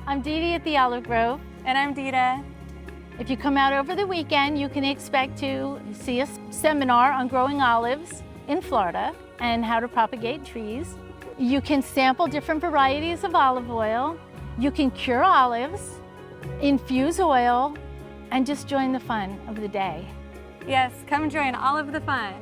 I'm Dee Dee at the Olive Grove. And I'm Dita. If you come out over the weekend, you can expect to see a seminar on growing olives in Florida and how to propagate trees. You can sample different varieties of olive oil. You can cure olives, infuse oil, and just join the fun of the day. Yes, come join all of the fun.